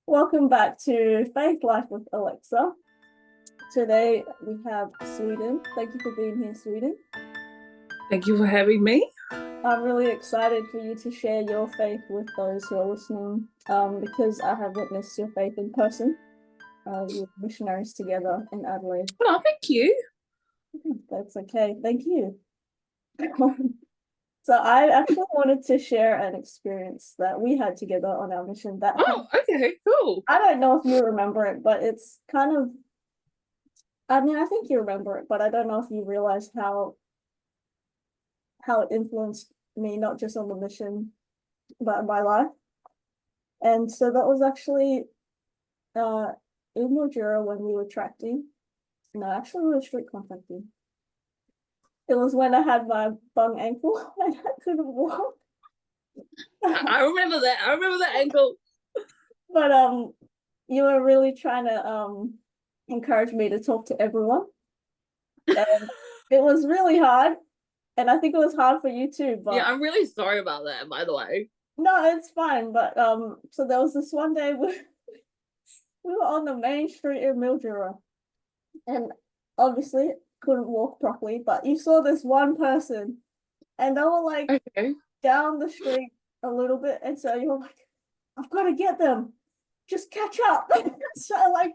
Welcome back to Faith Life with Alexa. Today we have Sweden. Thank you for being here, Sweden. Thank you for having me. I'm really excited for you to share your faith with those who are listening because I have witnessed your faith in person. We were missionaries together in Adelaide. Oh, thank you. That's okay. Thank you. So I actually wanted to share an experience that we had together on our mission that Oh, okay, cool. I don't know if you remember it, but it's kind of, I mean, I think you remember it, but I don't know if you realize how it influenced me, not just on the mission, but in my life. And so that was actually uh in Mildura when we were tracting. No, actually we were street contacting. It was when I had my bung ankle and I couldn't walk. I remember that. I remember that ankle. But you were really trying to encourage me to talk to everyone. And it was really hard. And I think it was hard for you too, Yeah, but I'm really sorry about that, by the way. no, it's fine. But so there was this one day we were on the main street in Mildura and obviously couldn't walk properly, but you saw this one person and they were like Okay. down the street a little bit, and so you were like, I've got to get them, just catch up. So like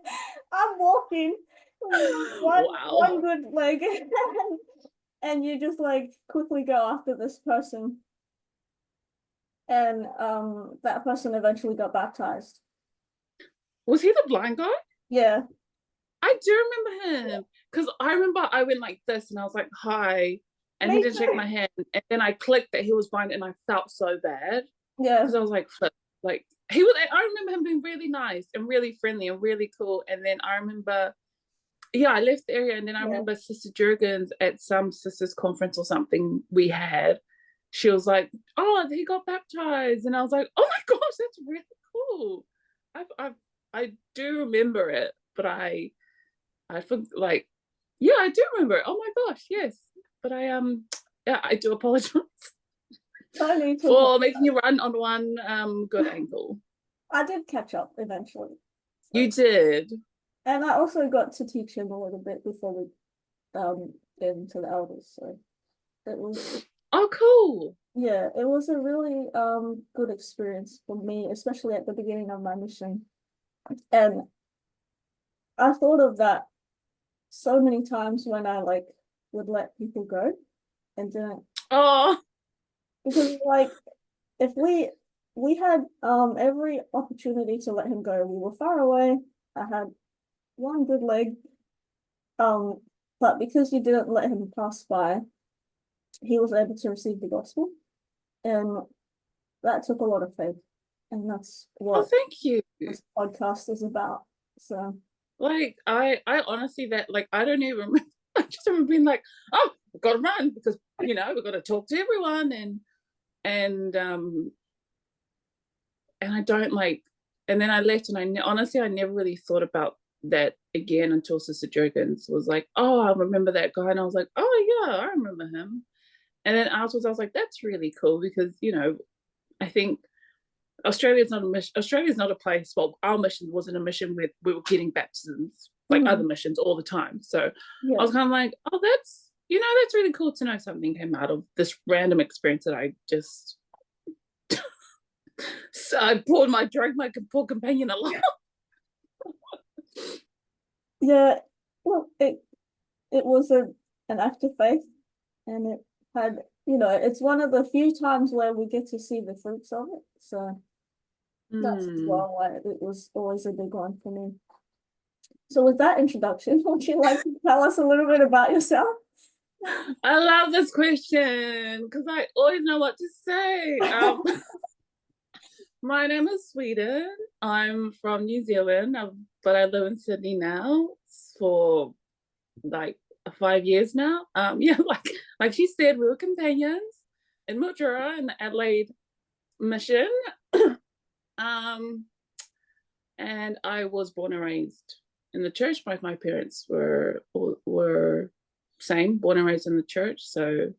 I'm walking Wow. one good leg and you just like quickly go after this person, and that person eventually got baptized. Was he the blind guy? Yeah. I do remember him. Because I remember I went like this and I was like, hi. And he Me didn't shake too. my hand. And then I clicked that he was blind and I felt so bad. Yeah. Because I was like, flip. Like he was I remember him being really nice and really friendly and really cool. And then I remember yeah, I left the area and then I Yeah. remember Sister Jurgens at some sisters conference or something we had. She was like, "Oh, he got baptized," and I was like, "Oh my gosh, that's really cool." I do remember it, but I forgot like, yeah, I do remember it. Oh my gosh, yes, but yeah, I do apologize No need to for making apologize. you run on one good ankle. I did catch up eventually. You So, did. and I also got to teach him a little bit before we get into the elders. So it was, Oh, cool. yeah, it was a really good experience for me, especially at the beginning of my mission. And I thought of that so many times when I like would let people go and didn't, Oh, because like if we had every opportunity to let him go. We were far away. I had one good leg. Um, but because you didn't let him pass by, he was able to receive the gospel. And that took a lot of faith. And that's oh, what thank you. this podcast is about. So Like I honestly that like I don't even remember. I just remember being like, oh, we've got to run because we've got to talk to everyone and um and I don't like and then I left and honestly I never really thought about that again until Sister Jurgens was like, oh, I remember that guy, and I was like, oh yeah, I remember him. And then afterwards I was like, that's really cool because I think Australia's not a mission. Australia's not a place. Well, our mission wasn't a mission where we were getting baptisms like other missions all the time. So I yeah. was kind of like, oh, that's really cool to know something came out of this random experience that I just so I dragged my poor companion along. Yeah. Well, it was an act of faith, and it had, it's one of the few times where we get to see the fruits of it. So that's as Hmm. well why it was always a big one for me. So with that introduction, would you like to tell us a little bit about yourself? I love this question because I always know what to say. My name is Sweden. I'm from New Zealand, but I live in Sydney now for like 5 years now. Yeah, like she said, we were companions in Mildura in the Adelaide mission. um, and I was born and raised in the church. My parents were same, born and raised in the church. So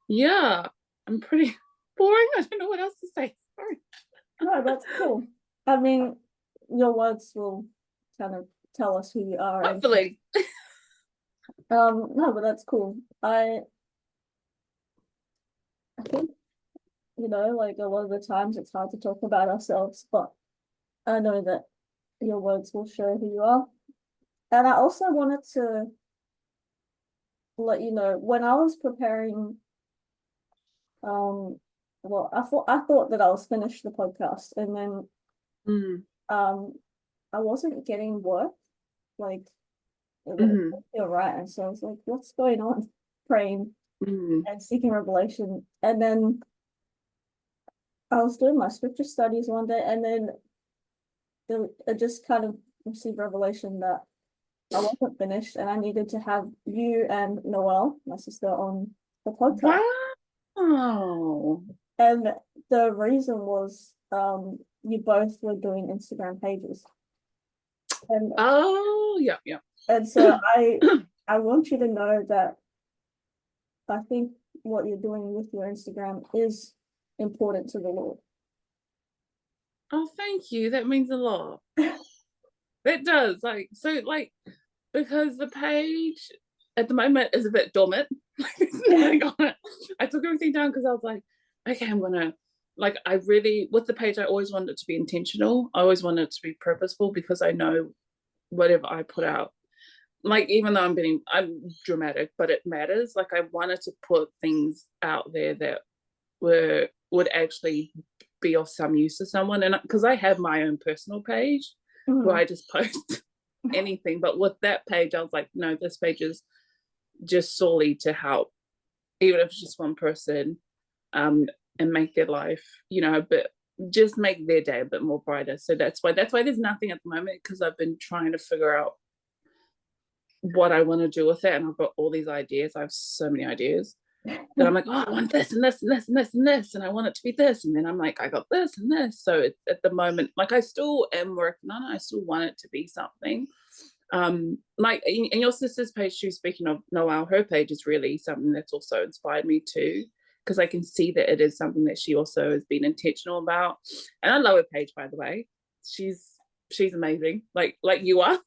yeah, I'm pretty boring. I don't know what else to say. Sorry. No, that's cool. I mean, your words will kind of tell us who you are. And Hopefully. no, but that's cool. I think, like a lot of the times it's hard to talk about ourselves, but I know that your words will show who you are. And I also wanted to let you know when I was preparing, well, I thought that I was finished the podcast, and then Mm, I wasn't getting work, like it mm, didn't feel right, and so I was like, what's going on? Praying mm. and seeking revelation, and then I was doing my scripture studies one day, and then I just kind of received revelation that I wasn't finished, and I needed to have you and Noelle, my sister, on the podcast. Wow. And the reason was you both were doing Instagram pages. And Oh, yeah, yeah. so I want you to know that I think what you're doing with your Instagram is important to the Lord. Oh, thank you. That means a lot. That does. Because the page at the moment is a bit dormant. I took everything down because I was like, okay, I'm gonna I really with the page I always wanted it to be intentional. I always wanted it to be purposeful because I know whatever I put out, even though I'm dramatic, but it matters. I wanted to put things out there that would actually be of some use to someone. And because I have my own personal page where I just post anything, but with that page I was like, no, this page is just solely to help, even if it's just one person, and make their life, a bit, just make their day a bit more brighter. So that's why there's nothing at the moment, because I've been trying to figure out what I want to do with it, and I've got all these ideas. I have so many ideas that I'm like, oh, I want this and this and this and this and this, and I want it to be this, and then I'm like, I got this and this. So at the moment, I still am working on it. I still want it to be something. In your sister's page, she was speaking of Noelle, her page is really something that's also inspired me too, because I can see that it is something that she also has been intentional about. And I love her page, by the way. She's amazing, like you are.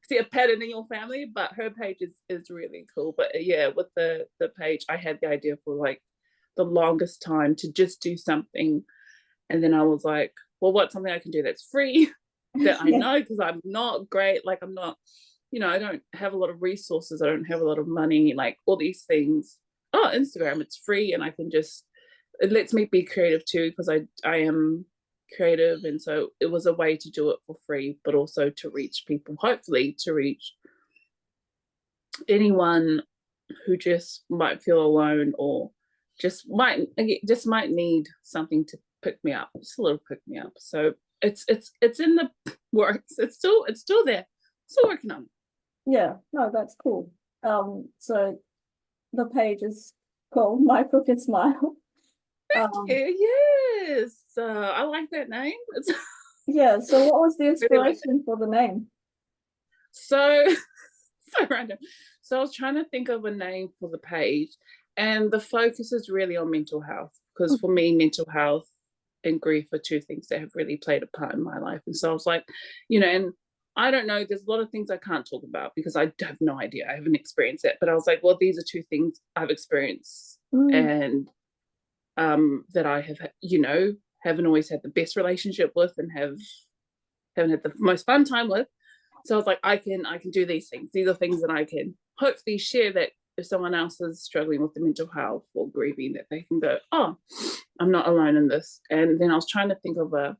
See a pattern in your family, but her page is really cool. But yeah, with the page, I had the idea for the longest time to just do something, and then I was like, well, what's something I can do that's free, that I know, because I'm not great, I'm not, I don't have a lot of resources, I don't have a lot of money, all these things. Oh, Instagram, it's free, and I can just, it lets me be creative too, because I am creative, and so it was a way to do it for free, but also to reach people, hopefully to reach anyone who just might feel alone, or just might need something to pick me up, just a little pick me up. So it's in the works. It's still there. Still working on it. Yeah, no, that's cool. So the page is called My Crooked Smile. Yes, I like that name. Yeah, so what was the inspiration for the name? So so random. So I was trying to think of a name for the page, and the focus is really on mental health, because for me, mental health and grief are two things that have really played a part in my life. And so I was like, and I don't know, there's a lot of things I can't talk about because I have no idea. I haven't experienced it. But I was like, well, these are two things I've experienced, and that I have, haven't always had the best relationship with, and haven't had the most fun time with. So I was like, I can do these things. These are things that I can hopefully share, that if someone else is struggling with the mental health or grieving, that they can go, oh, I'm not alone in this. And then I was trying to think of a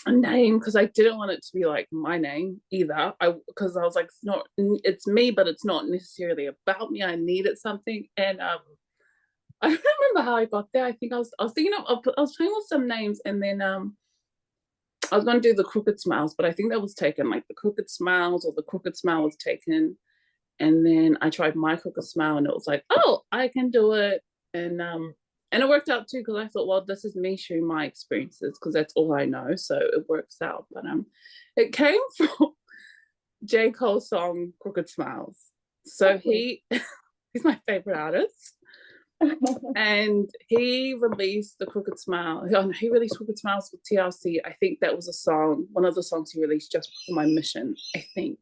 name, because I didn't want it to be like my name either. Because I was like, it's me, but it's not necessarily about me. I needed something. And I don't remember how I got there. I think I was thinking I was playing with some names, and then I was going to do the Crooked Smiles, but I think that was taken. The Crooked Smiles, or the Crooked Smile was taken. And then I tried My Crooked Smile, and it was like, oh, I can do it. And it worked out too, because I thought, well, this is me sharing my experiences, because that's all I know, so it works out. But it came from J. Cole's song Crooked Smiles. So he's my favorite artist. And he released The Crooked Smile. Oh, no, he released Crooked Smiles with TLC. I think that was a song, one of the songs he released just before my mission, I think.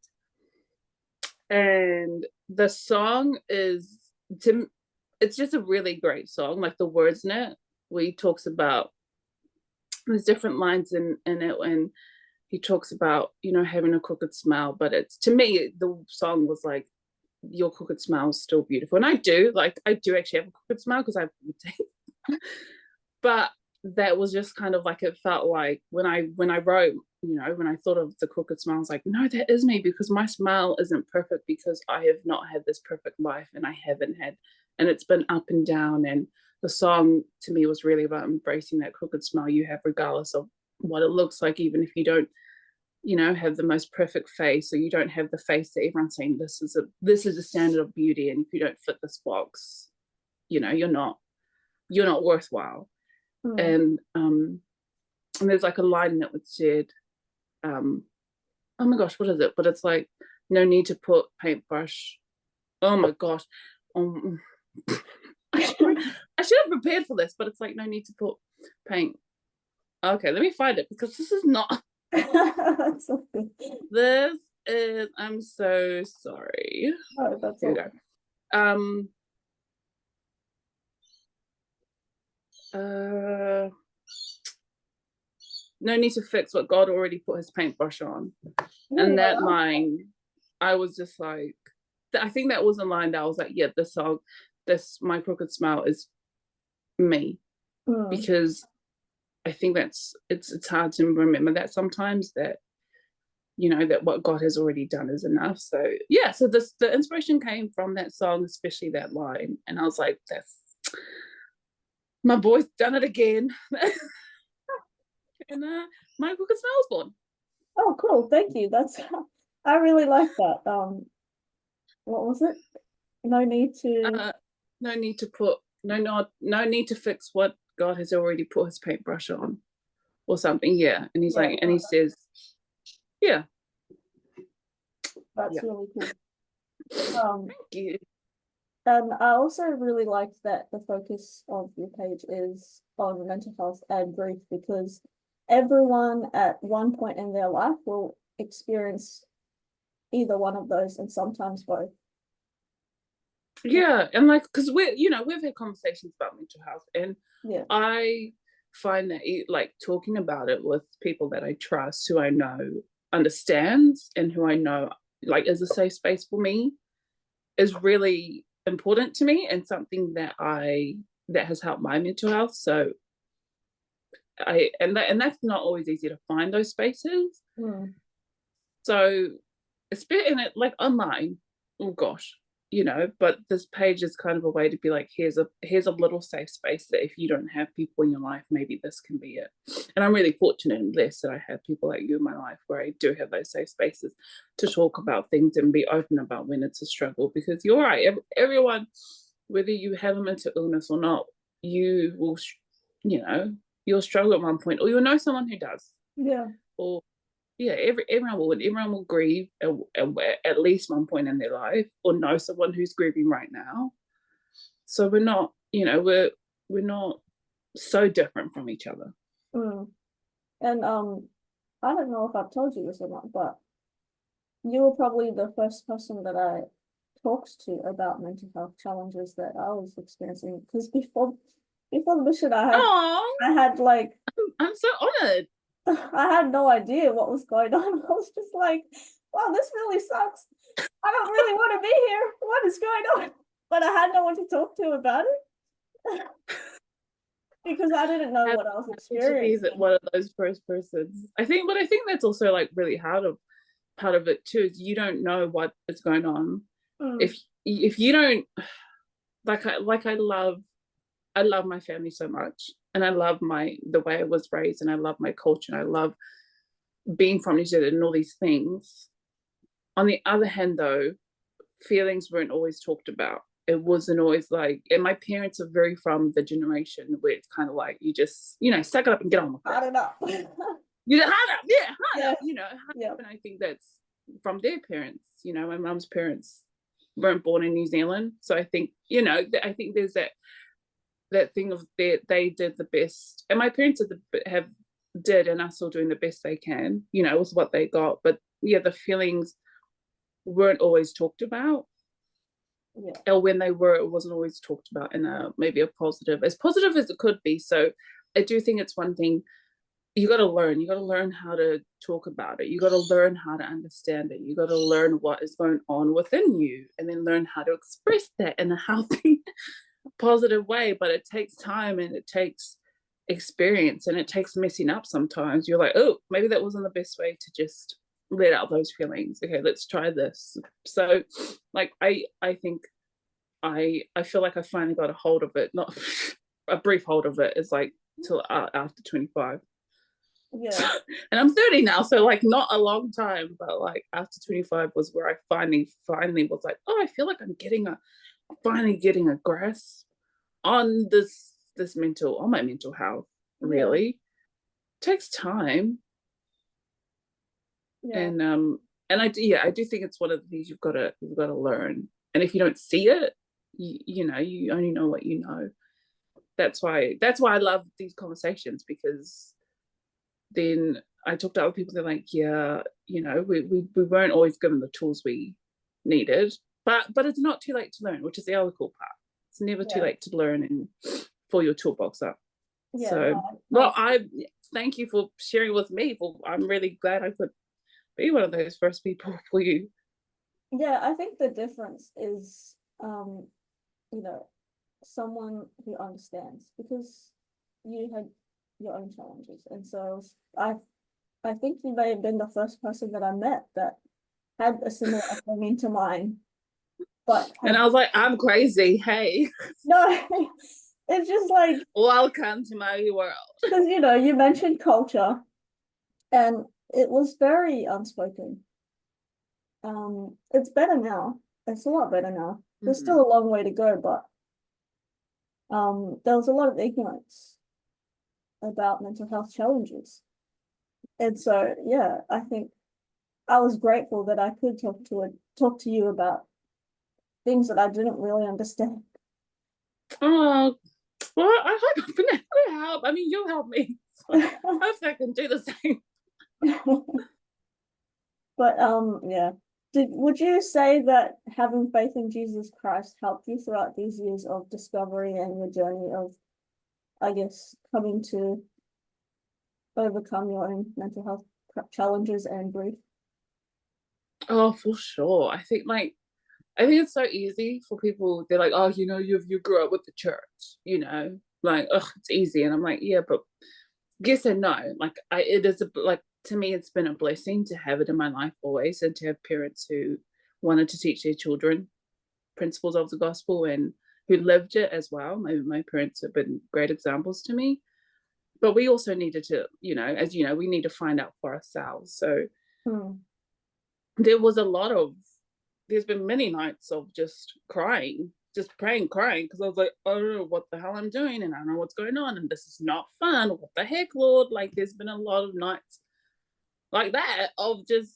And the song is, it's just a really great song. Like the words in it, where he talks about, there's different lines in it, and he talks about, you know, having a crooked smile. But it's, to me, the song was like, your crooked smile is still beautiful. And I do actually have a crooked smile because I have good teeth. But that was just kind of like, it felt like when I wrote, you know, when I thought of the crooked smile, I was like, no, that is me, because my smile isn't perfect, because I have not had this perfect life, and I haven't had, and it's been up and down. And the song to me was really about embracing that crooked smile you have, regardless of what it looks like, even if you don't, you know, have the most perfect face, or you don't have the face that everyone's saying this is a standard of beauty, and if you don't fit this box, you know, you're not worthwhile. And there's like a line in it which said, oh my gosh, what is it? But it's like, no need to put paintbrush. Oh my gosh. I should have prepared for this, but it's like, no need to put paint. Okay, let me find it, because this is not. That's okay. This is, I'm so sorry. Oh, that's Here we okay. go. No need to fix what God already put his paintbrush on. And that line, I was just like, I think that was a line that I was like, yeah, this song, this My Crooked Smile is me. Because I think it's hard to remember that sometimes, that, you know, that what God has already done is enough. So yeah, so the inspiration came from that song, especially that line. And I was like, that's, my boy's done it again. And My Crooked Smile was born. Oh, cool. Thank you. That's, I really like that. What was it? No need to. No need to put, no need to fix what God has already put his paintbrush on, or something. Yeah. And he's like, and he says, yeah. That's really cool. Thank you. And I also really like that the focus of your page is on mental health and grief, because everyone at one point in their life will experience either one of those, and sometimes both. Yeah, and like, because we've had conversations about mental health, and Yeah. I find that like talking about it with people that I trust, who I know understands, and who I know like is a safe space for me, is really important to me, and something that has helped my mental health. So that's not always easy to find those spaces. So especially in it, like online, oh gosh, you know, but this page is kind of a way to be like, here's a little safe space that if you don't have people in your life, maybe this can be it. And I'm really fortunate and blessed that I have people like you in my life, where I do have those safe spaces to talk about things and be open about when it's a struggle. Because you're right, everyone, whether you have a mental illness or not, you will, you know, you'll struggle at one point, or you'll know someone who does. Yeah. Or yeah, everyone will grieve at least one point in their life, or know someone who's grieving right now. So we're not, you know, we're not so different from each other. And I don't know if I've told you this or not, but you were probably the first person that I talked to about mental health challenges that I was experiencing. Because before the mission, I had like, I'm so honored. I had no idea what was going on. I was just like, wow, this really sucks. I don't really want to be here. What is going on? But I had no one to talk to about it. Because I didn't know what I was experiencing. To be one of those first persons. I think that's also like really hard of part of it too, is you don't know what is going on. If you don't, I love my family so much, and I love the way I was raised, and I love my culture, and I love being from New Zealand and all these things. On the other hand, though, feelings weren't always talked about. It wasn't always like, and my parents are very from the generation where it's kind of like, you just, you know, suck it up and get on with it. I don't know. You hard up, you know, and I think that's from their parents. You know, my mum's parents weren't born in New Zealand, so I think, you know, I think there's that that thing of they did the best, and my parents did and are still doing the best they can, you know, with what they got. But yeah, the feelings weren't always talked about, Yeah. or when they were, it wasn't always talked about in a maybe a positive, as positive as it could be. So I do think it's one thing you got to learn. You got to learn how to talk about it. You got to learn how to understand it. You got to learn what is going on within you, and then learn how to express that in a healthy, positive way. But it takes time, and it takes experience, and it takes messing up sometimes. You're like, oh, maybe that wasn't the best way to just let out those feelings. Okay, let's try this. So like I think I feel like I finally got a hold of it, not a brief hold of it. It's like till after 25. Yeah. And I'm 30 now, so like not a long time, but like after 25 was where I finally was like, oh, I feel like I'm finally getting a grasp on my mental health. Really, it takes time. Yeah. And I do think it's one of the things you've got to learn. And if you don't see it, you know, you only know what you know. That's why I love these conversations, because then I talk to other people, they're like, yeah, you know, we weren't always given the tools we needed, but it's not too late to learn, which is the other cool part. It's never too late to learn and fill your toolbox up. Yeah. So, No, well, I thank you for sharing with me. I'm really glad I could be one of those first people for you. yeah, I think the difference is, you know, someone who understands, because you had your own challenges, and so I think you may have been the first person that I met that had a similar upbringing to mine, but And had I was like, I'm crazy. Hey, no. It's just like, welcome to my world. because you know, you mentioned culture, and it was very unspoken. It's better now. It's a lot better now. There's still a long way to go, but there was a lot of ignorance about mental health challenges. And so yeah, I think I was grateful that I could talk to you about things that I didn't really understand. Oh, well, I hope I've been able to help. I mean, you'll help me. So hopefully I can do the same. But yeah. Would you say that having faith in Jesus Christ helped you throughout these years of discovery and your journey of, I guess, coming to overcome your own mental health challenges and grief? Oh, for sure. I think it's so easy for people. They're like, oh, you know, you grew up with the church, you know, like, oh, it's easy. And I'm like, yeah, but yes and no. Like, it is like, to me, it's been a blessing to have it in my life always, and to have parents who wanted to teach their children principles of the gospel and who lived it as well. My parents have been great examples to me. But we also needed to, you know, as you know, we need to find out for ourselves. So there was there's been many nights of just crying, just praying, crying, because I was like, I don't know what the hell I'm doing, and I don't know what's going on, and this is not fun. What the heck, Lord? Like, there's been a lot of nights like that of just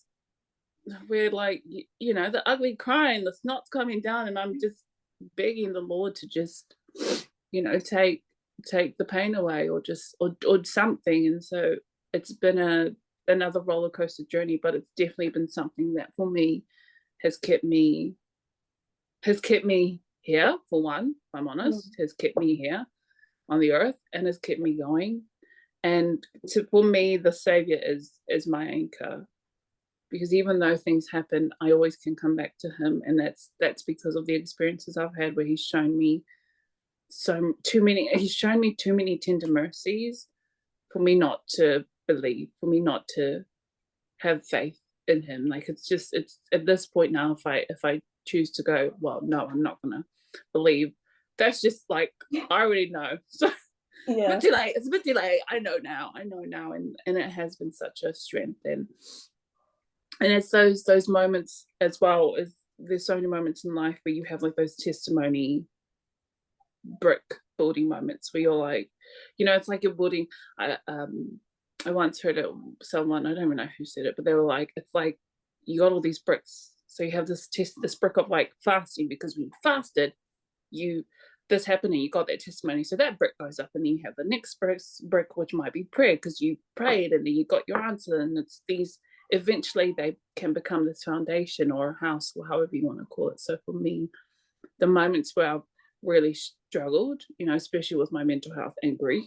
where, like, you know, the ugly crying, the snot's coming down, and I'm just begging the Lord to just, you know, take the pain away, or just or something. And so it's been another roller coaster journey, but it's definitely been something that for me has kept me here. For one, if I'm honest, has kept me here on the earth and has kept me going. And for me, the Savior is my anchor, because even though things happen, I always can come back to Him, and that's because of the experiences I've had where He's shown me He's shown me too many tender mercies for me not to believe, for me not to have faith in Him. Like, it's at this point now, if I choose to go, well, no, I'm not gonna believe, that's just like, I already know. So Yeah. it's a bit too late. I know now, and it has been such a strength. And it's those moments as well. Is there's so many moments in life where you have like those testimony brick building moments where you're like, you know, it's like you're building. I once heard it, someone, I don't even know who said it, but they were like, it's like you got all these bricks, so you have this brick of like fasting, because when you fasted, this happening, you got that testimony, so that brick goes up, and then you have the next brick, which might be prayer, because you prayed and then you got your answer, and it's these, eventually they can become this foundation or a house, or however you want to call it. So for me, the moments where I've really struggled, especially with my mental health and grief,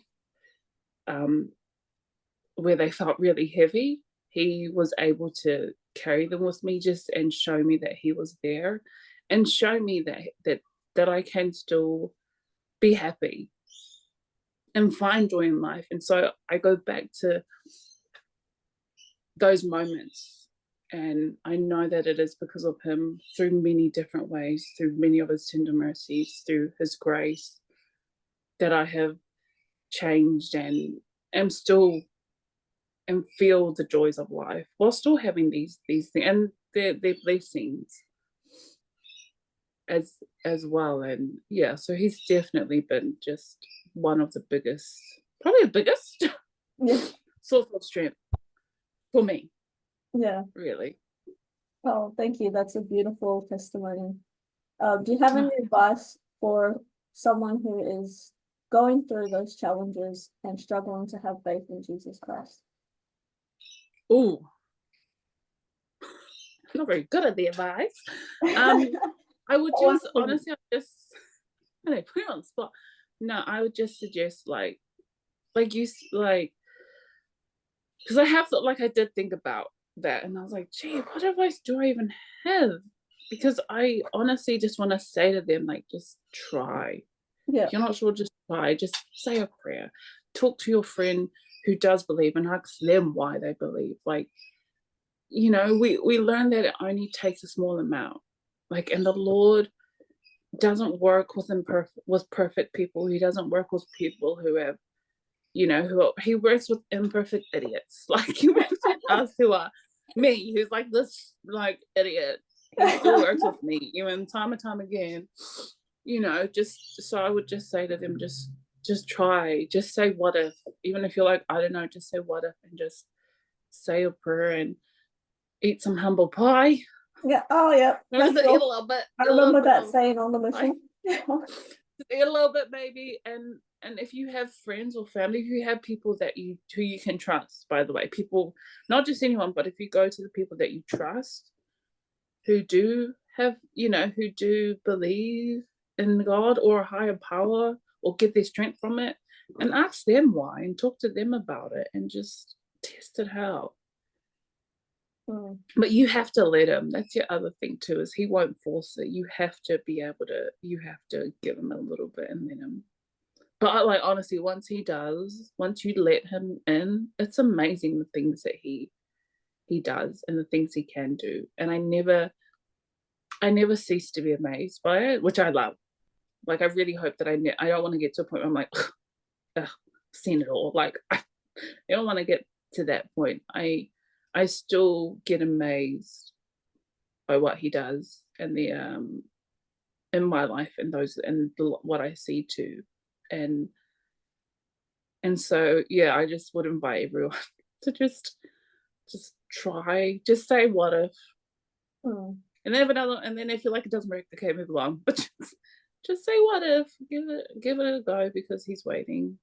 where they felt really heavy, he was able to carry them with me, just and show me that he was there, and show me that I can still be happy and find joy in life. And so I go back to those moments, and I know that it is because of him, through many different ways, through many of his tender mercies, through his grace, that I have changed and am still, and feel the joys of life while still having these things, and their blessings as well. And yeah, so he's definitely been just one of the biggest, probably the biggest Yeah. source of strength for me, Yeah. really. Oh, thank you. That's a beautiful testimony. Do you have any advice for someone who is going through those challenges and struggling to have faith in Jesus Christ? Ooh, not very good at the advice. I would just honestly, I don't know, put it on the spot. No, I would just suggest like you like, because I have thought, like, I did think about that, and I was like, gee, what advice do I even have? Because I honestly just want to say to them, like, just try. Yeah. If you're not sure, just try. Just say a prayer. Talk to your friend who does believe and ask them why they believe. Like, we learn that it only takes a small amount. Like, and the Lord doesn't work with perfect people. He doesn't work with people who have, he works with imperfect idiots. Like, you mentioned us, who are me, who's like this, like, idiot. He still works with me, even time and time again. Just, so I would just say to them, just try. Just say what if. Even if you're like, I don't know, just say what if, and just say a prayer and eat some humble pie. Yeah. Oh, yeah. Just eat a little bit. I remember that saying on the mission. Just eat a little bit, maybe. And if you have friends or family, if you have people who you can trust, by the way, people, not just anyone, but if you go to the people that you trust, who do have, who do believe in God or a higher power, or get their strength from it, and ask them why, and talk to them about it, and just test it out. But you have to let him. That's your other thing too, is he won't force it. You have to be able to, you have to give him a little bit and let him. But like, honestly, once you let him in, it's amazing the things that he does and the things he can do. And I never cease to be amazed by it, which I love. Like, I really hope that I don't want to get to a point where I'm like, ugh, I've seen it all. Like, I don't want to get to that point. I still get amazed by what he does, and the in my life, and what I see too. And so, yeah, I just would invite everyone to just try, just say what if. And then if you like it doesn't work, okay, move along. But just say what if, give it a go, because he's waiting.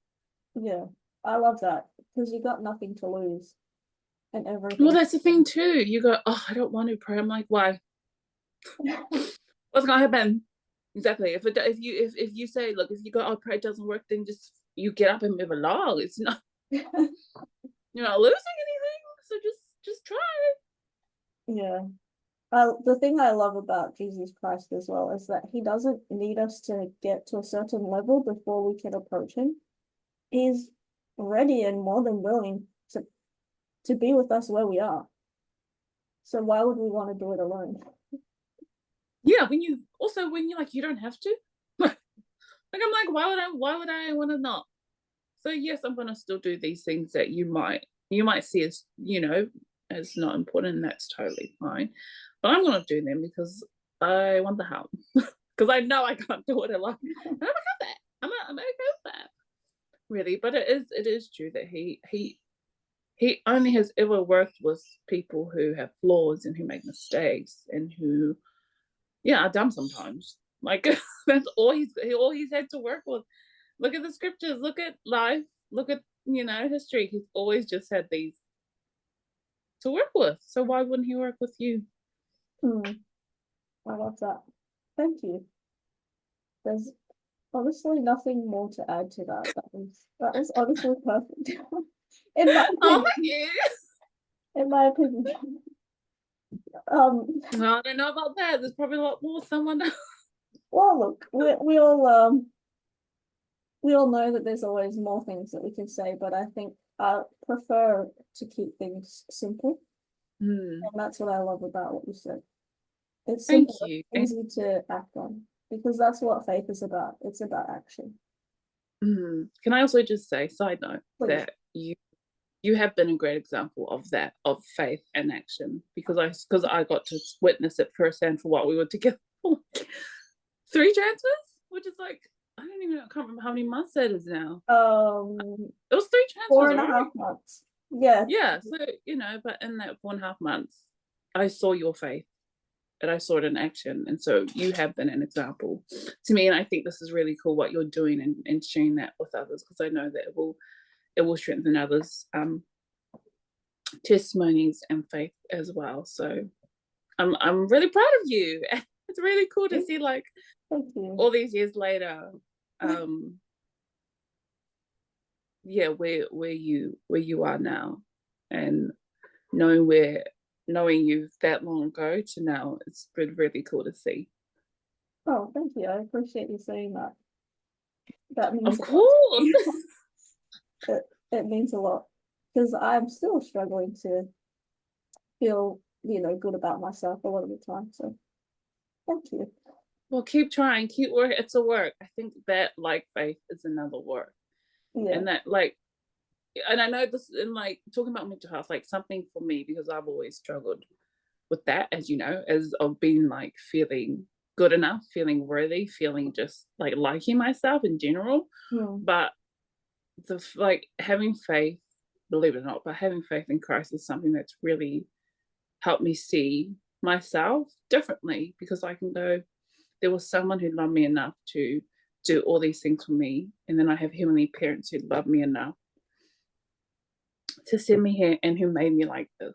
Yeah, I love that, because you got nothing to lose and everything. Well, that's the thing too. You go, oh, I don't want to pray. I'm like, why? What's gonna happen? Exactly. If you say, look, if you go, oh, pray, it doesn't work, then just you get up and move along. It's not, you're not losing anything. So just try. Yeah. The thing I love about Jesus Christ as well is that he doesn't need us to get to a certain level before we can approach him. He's ready and more than willing to be with us where we are. So why would we want to do it alone? Yeah, when you're like, you don't have to. Like, I'm like, why would I want to not? So yes, I'm gonna still do these things that you might see as, as not important, and that's totally fine. But I'm gonna do them because I want the help. Because I know I can't do it alone. And I'm gonna have that. I'm okay with that. Really. But it is true that he only has ever worked with people who have flaws and who make mistakes and who, are dumb sometimes. Like that's all he's had to work with. Look at the scriptures, look at life, look at history. He's always just had these to work with. So why wouldn't he work with you? I love that. Thank you. There's honestly nothing more to add to that. That is honestly perfect. In my Oh, opinion. yeah. In my opinion. Well, I don't know about that. There's probably a lot more someone else. Well, look, we all know that there's always more things that we can say, but I think I prefer to keep things simple, and that's what I love about what you said. It's Thank simple, you. easy to act on, because that's what faith is about. It's about action. Can I also just say, side note, Please. that you have been a great example of that, of faith and action, because I got to witness it firsthand for what we were together for. 3 transfers, which is like, I can't remember how many months that is now. It was 3 transfers, 4.5 months. Yeah. Yeah, so but in that 4.5 months, I saw your faith and I saw it in action. And so you have been an example to me. And I think this is really cool what you're doing and sharing that with others, because I know that it will strengthen others' testimonies and faith as well. So I'm really proud of you. It's really cool to see, like, all these years later, yeah, where you are now, and knowing you that long ago to now, it's been really cool to see. Oh, thank you. I appreciate you saying that. That means of course. It means a lot, because I'm still struggling to feel good about myself a lot of the time. So thank you. Well, keep trying, keep working. It's a work. I think that, like, faith is another work. Yeah. And that, like, and I know this, in like talking about mental health, like, something for me, because I've always struggled with that, as you know, as of being like feeling good enough, feeling worthy, feeling just like liking myself in general. But like having faith, believe it or not, but having faith in Christ is something that's really helped me see myself differently, because I can go, there was someone who loved me enough to do all these things for me, and then I have heavenly parents who love me enough to send me here and who made me like this.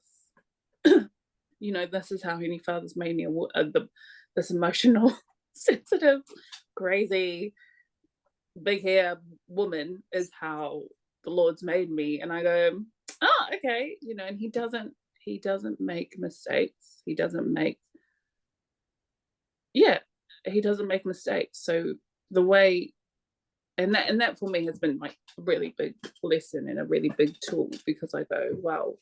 This is how Heavenly Father's made me this emotional, sensitive, crazy, big hair woman is how the Lord's made me. And I go, oh, okay, and he doesn't make mistakes. He doesn't make mistakes. So the way, and that for me has been like a really big lesson and a really big tool, because I go, wow,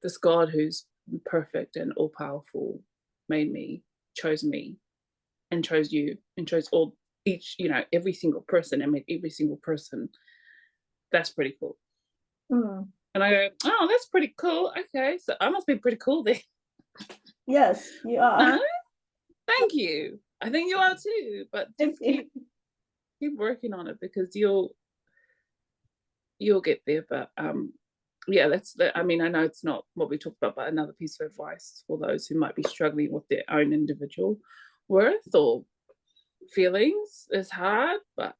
this God who's perfect and all powerful made me, chose me, and chose you, and chose every single person, and made every single person. That's pretty cool. And I go, oh, that's pretty cool. Okay, so I must be pretty cool then. Yes, you are. No? Thank you. I think you are too. But just keep working on it, because you'll get there. But yeah, I know it's not what we talked about, but another piece of advice for those who might be struggling with their own individual worth or feelings is hard, but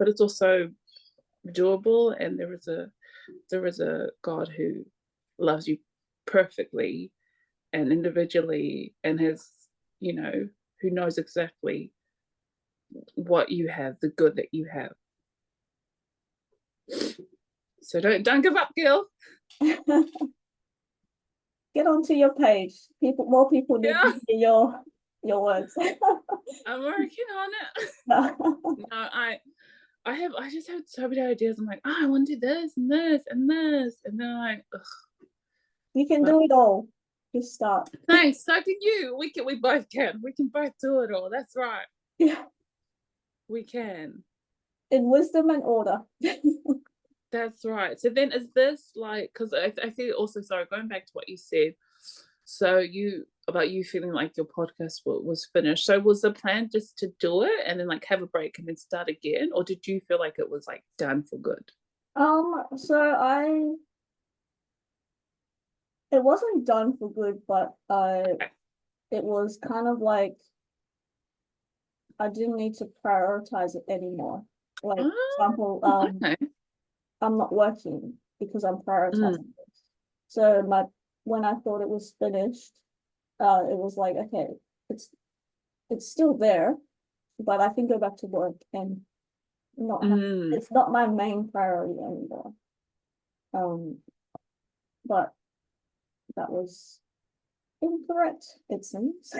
it's also doable, and there is a God who loves you perfectly and individually, and has who knows exactly what you have, the good that you have. So don't give up, girl. Get onto your page. More people need to hear your words. I'm working on it. No, I just have so many ideas. I'm like, oh, I want to do this and this and this, and then I'm like, ugh. You can do it all. Just start. Thanks. So can you. We both can. We can both do it all. That's right. Yeah. We can. In wisdom and order. That's right. So then, is this like, because I feel also, sorry, going back to what you said, so you feeling like your podcast was finished. So was the plan just to do it and then like have a break and then start again, or did you feel like it was like done for good? So it wasn't done for good, but it was kind of like I didn't need to prioritize it anymore. Like, for Oh, example, okay. I'm not working because I'm prioritizing Mm, this. So when I thought it was finished, it was like, okay, it's it's still there, but I can go back to work and not have mm. it's not my main priority anymore. Um, but that was incorrect, it seems.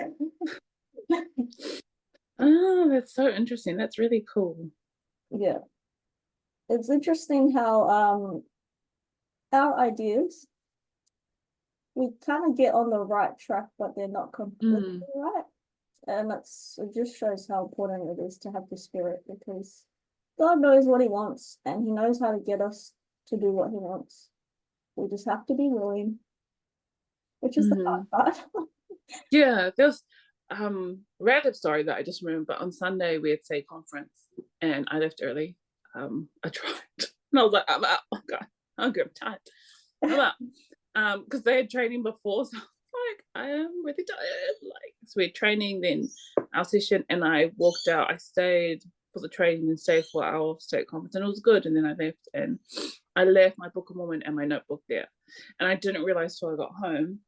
Oh, that's so interesting. That's really cool. Yeah. It's interesting how our ideas, we kind of get on the right track, but they're not completely Mm, right. And it just shows how important it is to have the spirit, because God knows what he wants and he knows how to get us to do what he wants. We just have to be willing, which is the hard mm. part. Yeah, there's random story that I just remember. On Sunday we had say conference and I left early. I tried and I was like, I'm out. Oh God, I'm tired. I'm out. Because they had training before, so like I am really tired. Like, so we had training, then our session, and I walked out. I stayed for the training and stayed for our state conference, and it was good. And then I left, and I left my Book of Mormon and my notebook there, and I didn't realize till I got home.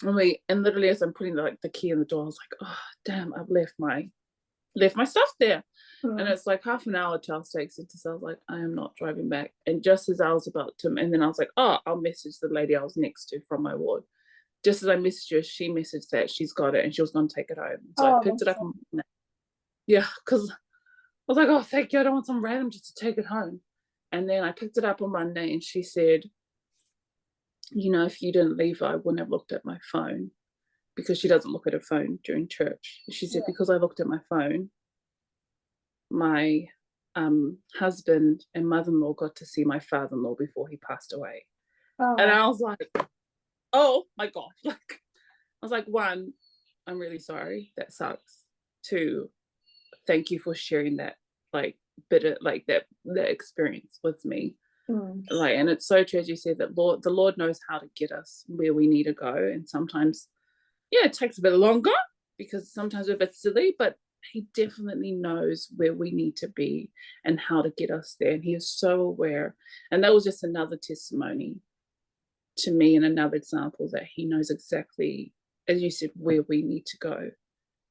And literally as I'm putting the key in the door, I was like, oh damn, I've left my stuff there. And Mm. it's like half an hour till takes it. So I was like, I am not driving back. And just as I was about to, and then I was like, oh, I'll message the lady I was next to from my ward. Just as I messaged her, she messaged that she's got it and she was going to take it home. So I Oh, picked it that's up. Yeah, because I was like, oh, thank you. I don't want some random just to take it home. And then I picked it up on Monday and she said, if you didn't leave, I wouldn't have looked at my phone, because she doesn't look at her phone during church. She said, yeah. because I looked at my phone, my husband and mother-in-law got to see my father-in-law before he passed away. And Oh, I was like, oh my gosh. Like, I was like, one, I'm really sorry. That sucks. Two, thank you for sharing that, like, bitter, like that experience with me. mm, Like, and it's so true, as you said, that the Lord knows how to get us where we need to go. And sometimes, yeah, it takes a bit longer because sometimes we're a bit silly, but he definitely knows where we need to be and how to get us there. And he is so aware. And that was just another testimony to me and another example that he knows exactly, as you said, where we need to go.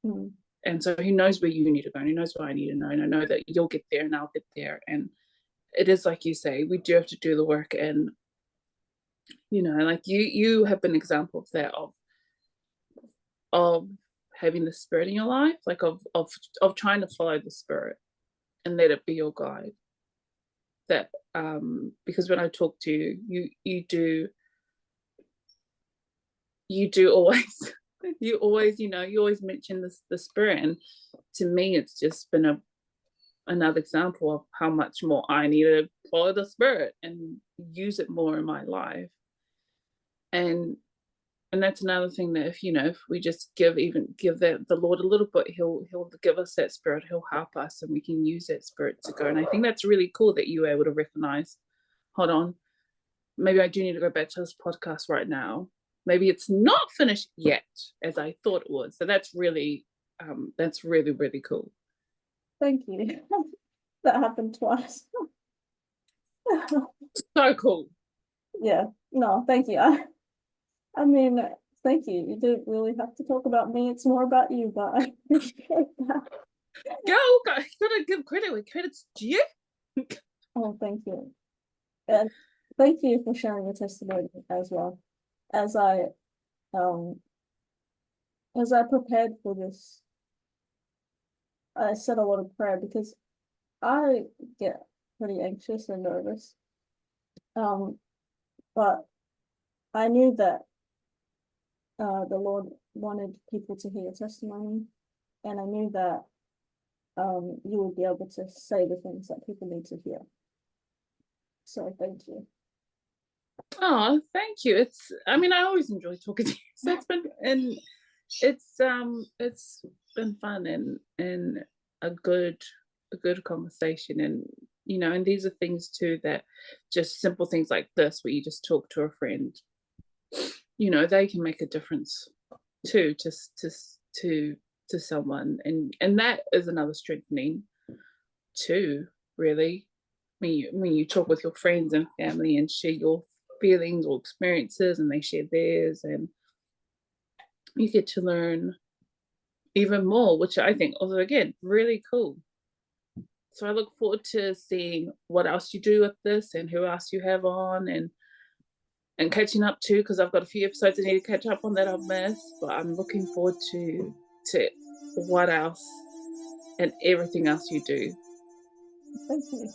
mm, And so he knows where you need to go and he knows what I need to know. And I know that you'll get there and I'll get there. And it is like you say, we do have to do the work. And, like you have been an example of that, of having the spirit in your life, like of trying to follow the spirit and let it be your guide. That because when I talk to you, you do always you always mention the spirit. And to me it's just been another example of how much more I need to follow the spirit and use it more in my life. And that's another thing, that if we just give the Lord a little bit, he'll give us that spirit, he'll help us, and we can use that spirit to go. And I think that's really cool that you were able to recognize, hold on, maybe I do need to go back to this podcast right now. Maybe it's not finished yet as I thought it was. So that's really really cool. thank you. That happened twice. So cool. Yeah, no, thank you. I mean, thank you. You didn't really have to talk about me. It's more about you, but I appreciate that. Go, gotta give credit where credit's due. Oh, thank you. And thank you for sharing your testimony as well. As I um as I prepared for this, I said a lot of prayer because I get pretty anxious and nervous. Um, but I knew that the Lord wanted people to hear your testimony, and I knew that you would be able to say the things that people need to hear. So thank you. Oh, thank you. I always enjoy talking to you. So it's been fun and a good conversation. And and these are things too, that just simple things like this where you just talk to a friend, they can make a difference too, just to to someone, and that is another strengthening too, really. When you talk with your friends and family and share your feelings or experiences, and they share theirs, and you get to learn even more, which I think also again really cool. So I look forward to seeing what else you do with this and who else you have on, and catching up too, because I've got a few episodes I need to catch up on that I've missed. But I'm looking forward to what else and everything else you do. Thank you.